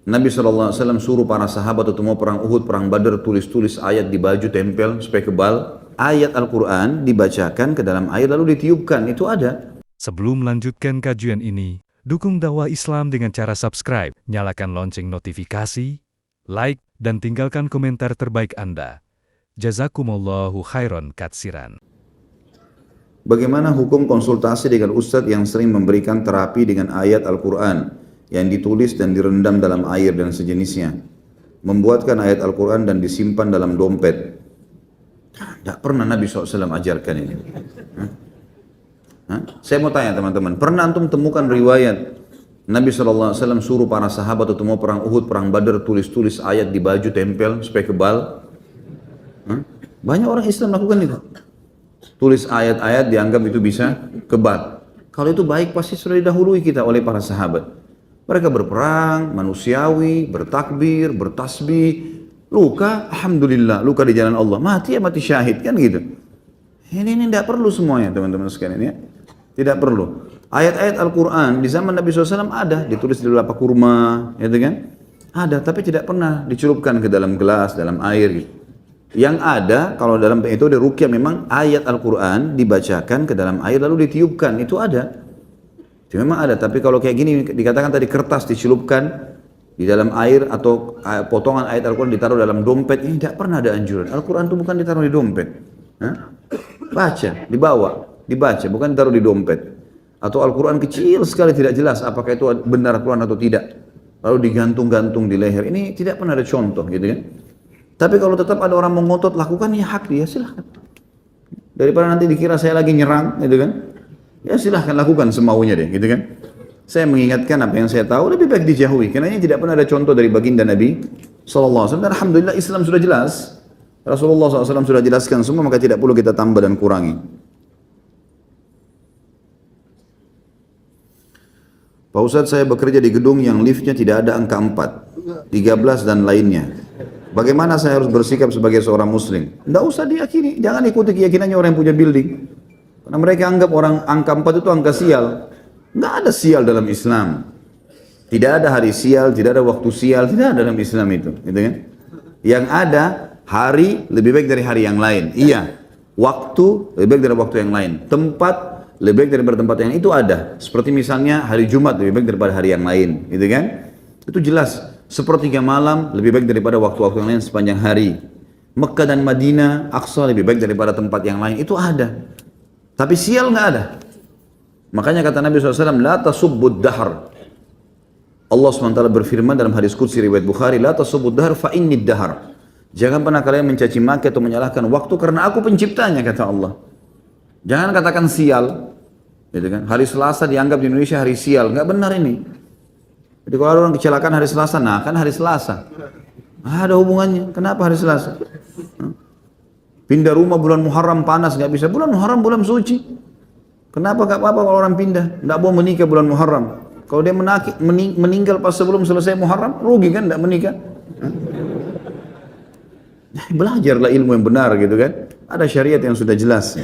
Nabi SAW suruh para sahabat waktu mau perang Uhud, perang Badar, tulis-tulis ayat di baju, tempel supaya kebal. Ayat Al-Quran dibacakan ke dalam air lalu ditiupkan, itu ada. Sebelum melanjutkan kajian ini, dukung dakwah Islam dengan cara subscribe, nyalakan lonceng notifikasi, like, dan tinggalkan komentar terbaik Anda. Jazakumullahu khairan katsiran. Bagaimana hukum konsultasi dengan ustadz yang sering memberikan terapi dengan ayat Al-Quran yang ditulis dan direndam dalam air dan sejenisnya, membuatkan ayat Al-Quran dan disimpan dalam dompet? Tidak pernah Nabi SAW ajarkan ini. Saya mau tanya teman-teman, pernah antum temukan riwayat Nabi SAW suruh para sahabat waktu mau perang Uhud, perang Badar, tulis-tulis ayat di baju, tempel supaya kebal? Banyak orang Islam lakukan itu. Tulis ayat-ayat dianggap itu bisa kebal. Kalau itu baik pasti sudah didahului kita oleh para sahabat. Mereka berperang, manusiawi, bertakbir, bertasbih, luka, alhamdulillah, luka di jalan Allah, mati ya mati syahid, kan gitu. Ini tidak perlu semuanya teman-teman sekalian ya. Tidak perlu. Ayat-ayat Al-Quran di zaman Nabi SAW ada, ditulis di lapak kurma, gitu kan? Ada, tapi tidak pernah dicelupkan ke dalam gelas, dalam air gitu. Yang ada, kalau dalam metode ruqyah memang ayat Al-Quran dibacakan ke dalam air lalu ditiupkan, itu ada. Itu memang ada, tapi kalau kayak gini dikatakan tadi kertas dicelupkan di dalam air atau potongan ayat Al-Quran ditaruh dalam dompet, ini tidak pernah ada anjuran. Al-Quran itu bukan ditaruh di dompet. Baca, dibaca, bukan ditaruh di dompet. Atau Al-Quran kecil sekali tidak jelas apakah itu benar Al-Quran atau tidak. Lalu digantung-gantung di leher, ini tidak pernah ada contoh gitu kan. Tapi kalau tetap ada orang mengotot lakukan, ya hak dia, silahkan. Daripada nanti dikira saya lagi nyerang gitu kan. Ya silahkan lakukan semaunya deh, gitu kan. Saya mengingatkan apa yang saya tahu, lebih baik dijauhi. Karena ini tidak pernah ada contoh dari baginda Nabi SAW. Dan alhamdulillah Islam sudah jelas. Rasulullah SAW sudah jelaskan semua, maka tidak perlu kita tambah dan kurangi. Pak Ustadz, saya bekerja di gedung yang liftnya tidak ada angka 4, 13 dan lainnya. Bagaimana saya harus bersikap sebagai seorang muslim? Tidak usah diyakini, jangan ikuti keyakinannya orang yang punya building. Karena mereka anggap orang angka 4 itu angka sial. Nggak ada sial dalam Islam. Tidak ada hari sial, tidak ada waktu sial, tidak ada dalam Islam itu. Gitu kan? Yang ada hari lebih baik dari hari yang lain. Iya. Waktu lebih baik dari waktu yang lain. Tempat lebih baik daripada tempat yang lain. Itu ada. Seperti misalnya hari Jumat lebih baik daripada hari yang lain. Gitu kan? Itu jelas. Sepertiga malam lebih baik daripada waktu-waktu yang lain sepanjang hari. Mekah dan Madinah, Aqsa lebih baik daripada tempat yang lain. Itu ada. Tapi sial nggak ada. Makanya kata Nabi SAW, La tasubbud dahar. Allah SWT berfirman dalam hadis qudsi riwayat Bukhari, La tasubbud dahar fa inni dahar. Jangan pernah kalian mencaci maki atau menyalahkan waktu karena aku penciptanya, kata Allah. Jangan katakan sial. Gitu kan? Hari Selasa dianggap di Indonesia hari sial. Nggak benar ini. Jadi kalau ada orang kecelakaan hari Selasa, nah kan hari Selasa. Ada hubungannya. Kenapa hari Selasa? Pindah rumah bulan Muharram panas, nggak bisa. Bulan Muharram bulan suci. Kenapa nggak apa-apa kalau orang pindah? Nggak boleh menikah bulan Muharram. Kalau dia meninggal pas sebelum selesai Muharram, rugi kan nggak menikah? Belajarlah ilmu yang benar gitu kan. Ada syariat yang sudah jelas.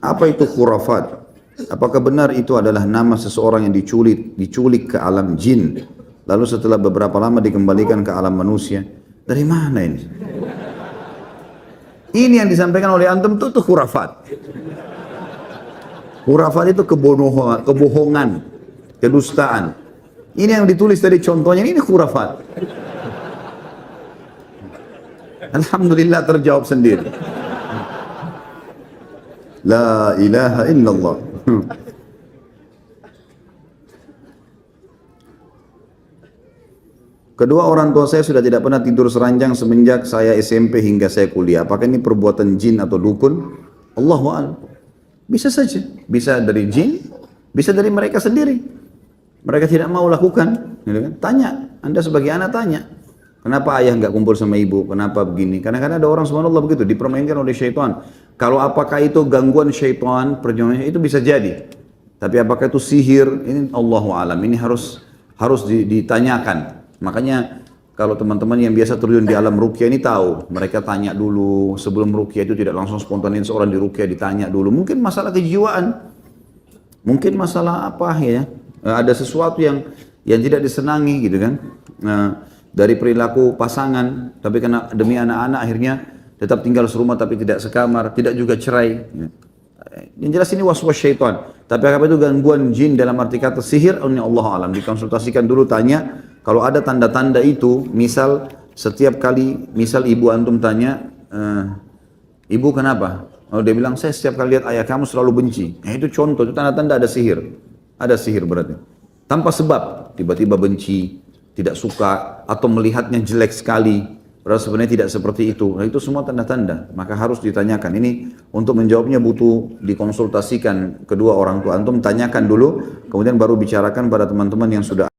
Apa itu khurafat? Apakah benar itu adalah nama seseorang yang diculik ke alam jin, lalu setelah beberapa lama dikembalikan ke alam manusia? Dari mana ini? Ini yang disampaikan oleh antum itu khurafat. Khurafat itu kebohongan, kedustaan. Ini yang ditulis tadi contohnya, ini khurafat. Alhamdulillah terjawab sendiri. La ilaha illallah. Kedua orang tua saya sudah tidak pernah tidur seranjang semenjak saya SMP hingga saya kuliah. Apakah ini perbuatan jin atau dukun? Allahu a'lam. Bisa saja. Bisa dari jin, bisa dari mereka sendiri. Mereka tidak mau lakukan. Tanya. Anda sebagai anak tanya. Kenapa ayah nggak kumpul sama ibu? Kenapa begini? Kadang-kadang ada orang subhanallah begitu, dipermainkan oleh syaitan. Kalau apakah itu gangguan syaitan, perjuangannya itu bisa jadi. Tapi apakah itu sihir? Ini Allahu a'lam. Ini harus ditanyakan. Makanya kalau teman-teman yang biasa terjun di alam ruqyah ini tahu, mereka tanya dulu sebelum ruqyah itu, tidak langsung spontanin seorang di ruqyah, ditanya dulu. Mungkin masalah kejiwaan, mungkin masalah apa ya, ada sesuatu yang tidak disenangi gitu kan. Dari perilaku pasangan, tapi karena demi anak-anak akhirnya tetap tinggal serumah tapi tidak sekamar, tidak juga cerai. Yang jelas ini waswas syaitan. Tapi apa itu gangguan jin dalam arti kata sihir? Allah alam. Dikonsultasikan dulu, tanya. Kalau ada tanda-tanda itu, misal setiap kali, misal ibu antum tanya, ibu kenapa? Kalau dia bilang, saya setiap kali lihat ayah kamu selalu benci. Itu contoh, itu tanda-tanda ada sihir. Ada sihir berarti. Tanpa sebab, tiba-tiba benci, tidak suka, atau melihatnya jelek sekali. Padahal sebenarnya tidak seperti itu. Nah, itu semua tanda-tanda. Maka harus ditanyakan. Ini untuk menjawabnya butuh dikonsultasikan kedua orang tua. Antum tanyakan dulu, kemudian baru bicarakan pada teman-teman yang sudah